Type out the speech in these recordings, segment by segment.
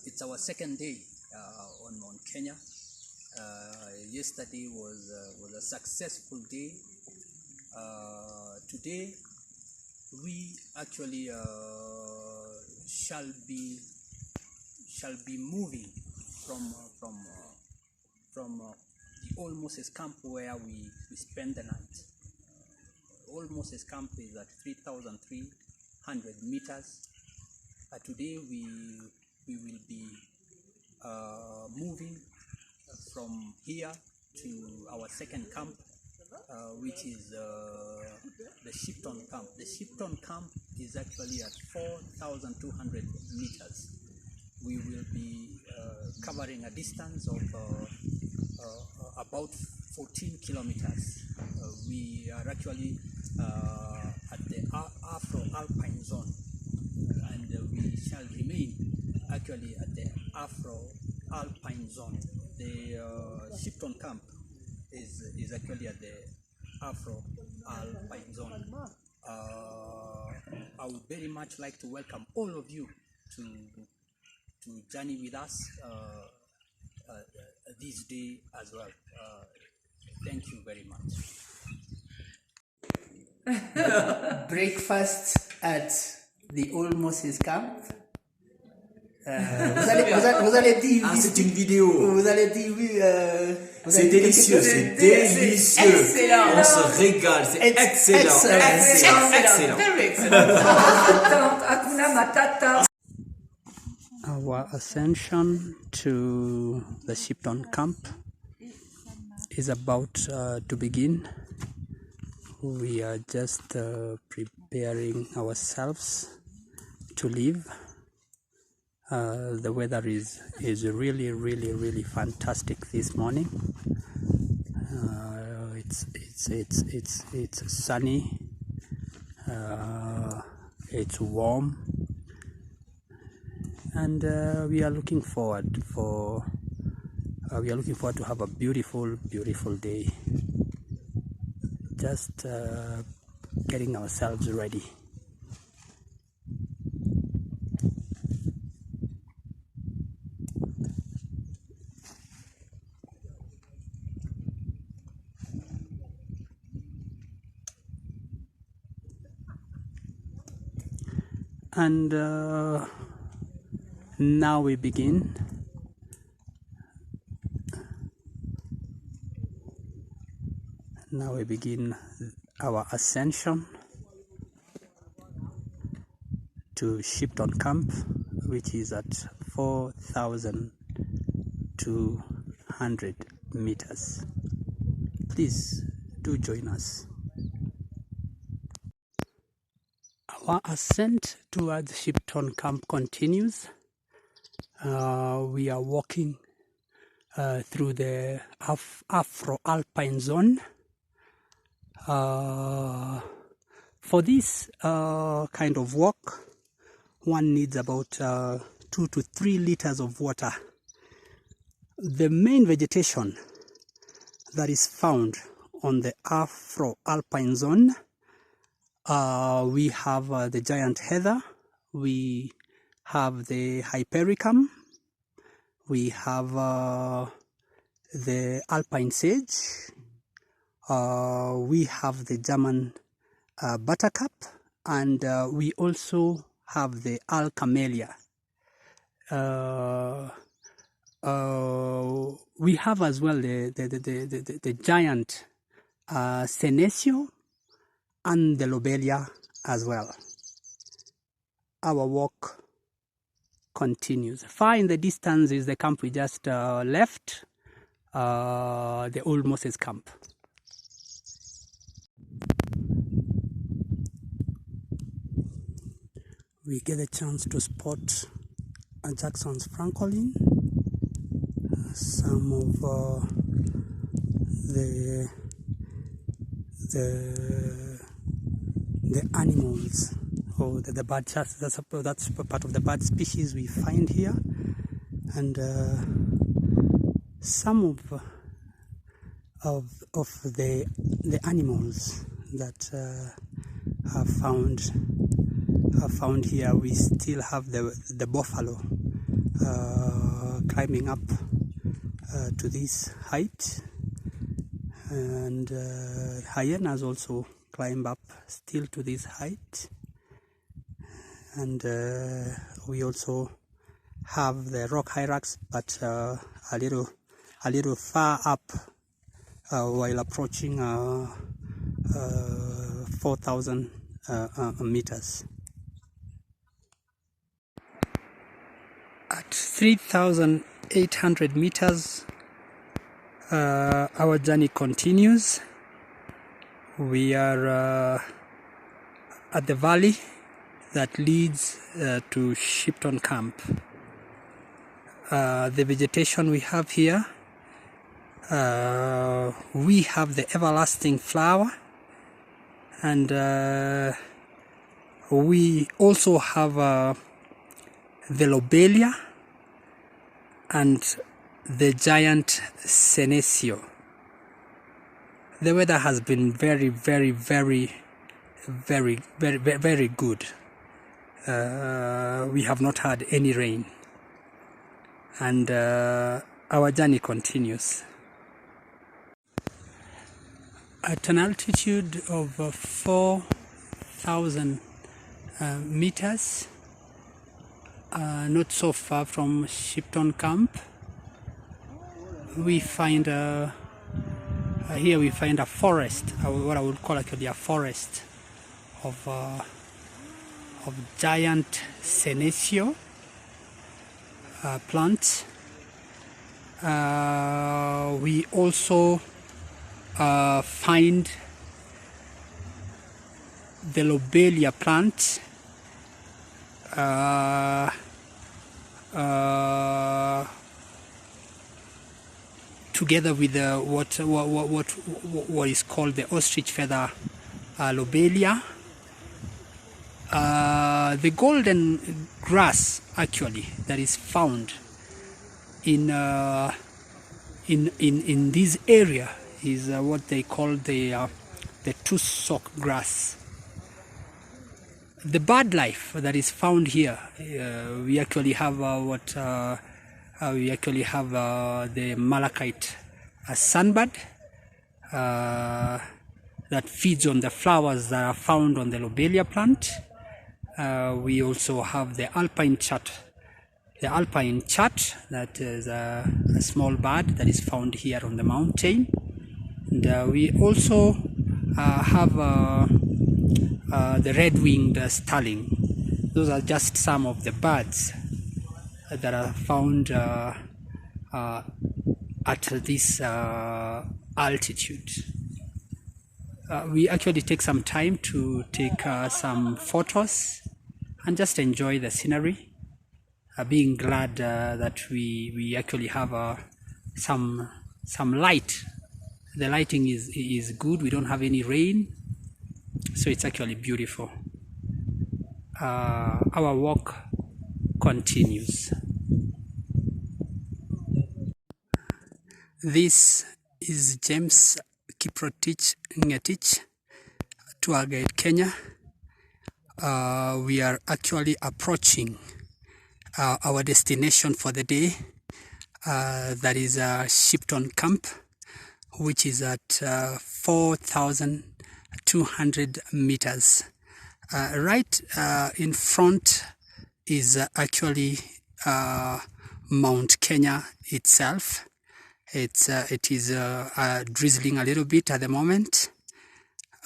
It's our second day on Mount Kenya. Yesterday was a successful day. Today we actually shall be moving from the Old Moses camp where we spent the night. Old Moses camp is at 3,300 meters. Today we will be moving from here to our second camp, which is the Shipton camp. The Shipton camp is actually at 4,200 meters. We will be covering a distance of about 14 kilometers. We are actually at the Afro-Alpine zone, and we shall remain actually at the Afro-Alpine zone. The Shipton camp is actually at the Afro-Alpine zone. I would very much like to welcome all of you to journey with us this day as well. Thank you very much. Breakfast at the Old Moses camp. Vous allez dire. Ah, c'est une vidéo. Vous allez dire. C'est délicieux, c'est délicieux. Excellent. On se régale, c'est excellent. Excellent. Very excellent. Hakuna Matata. Our ascension to the Shipton camp is about to begin. We are just preparing ourselves to leave. The weather is really fantastic this morning. It's sunny. It's warm, and we are looking forward to have a beautiful day. Just getting ourselves ready. And now we begin. Now we begin our ascension to Shipton camp, which is at 4,200 meters. Please do join us. Our ascent towards Shipton camp continues. We are walking through the Afro-Alpine zone. For this kind of walk, one needs about 2 to 3 liters of water. The main vegetation that is found on the Afro-Alpine zone, we have the giant heather, we have the hypericum, we have the alpine sage, we have the German buttercup, and we also have the alcamellia. We have as well the giant senecio and the lobelia as well. Our walk continues. Far in the distance is the camp we just left, the Old Moses camp. We get a chance to spot Jackson's Francolin, some of the animals, or the bird. That's part of the bird species we find here, and some of the animals that are found here. We still have the buffalo climbing up to this height, and hyenas also climb up still to this height, and we also have the rock hyrax, but a little far up while approaching 4,000 meters. At 3,800 meters, our journey continues. We are at the valley that leads to Shipton Camp. The vegetation we have here, we have the everlasting flower, and we also have the lobelia and the giant senecio. The weather has been very good. We have not had any rain, and our journey continues. At an altitude of 4,000 meters, not so far from Shipton Camp, we find here we find a forest, what I would call actually a forest of giant senecio plants. We also find the lobelia plant, together with what is called the ostrich feather lobelia. The golden grass actually that is found in this area is what they call the tussock grass. The bird life that is found here, we actually have the malachite sunbird that feeds on the flowers that are found on the lobelia plant. We also have the alpine chat. The alpine chat, that is a small bird that is found here on the mountain. And we also have the red-winged starling. Those are just some of the birds that are found at this altitude. We actually take some time to take some photos and just enjoy the scenery, being glad that we actually have some light. The lighting is good. We don't have any rain, so it's actually beautiful. Our walk continues. This is James Kiprotich Ngetich, tour guide Kenya. We are actually approaching our destination for the day, that is Shipton Camp, which is at 4,200 meters. Right in front is actually Mount Kenya itself. It is drizzling a little bit at the moment,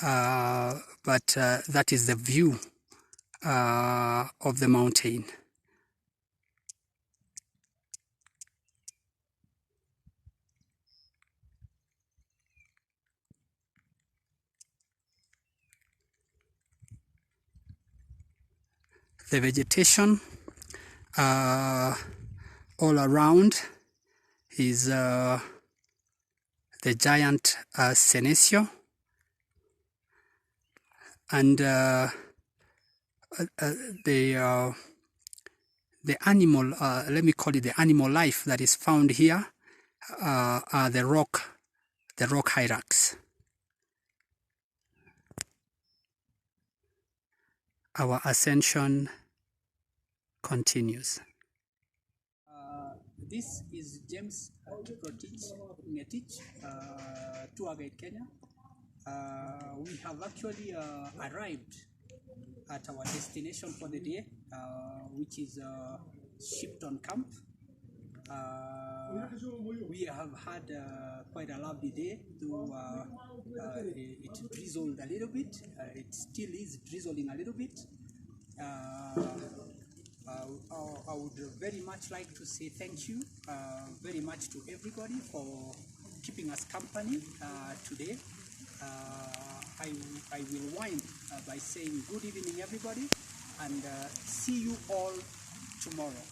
but that is the view of the mountain. The vegetation all around is the giant senecio, and the animal, let me call it the animal life that is found here, are the rock hyrax. Our ascension continues. This is James Ngetich, tour guide Kenya. We have actually arrived at our destination for the day, which is Shipton Camp. We have had quite a lovely day, though it drizzled a little bit. It still is drizzling a little bit. I would very much like to say thank you very much to everybody for keeping us company today. I will wind by saying good evening everybody, and see you all tomorrow.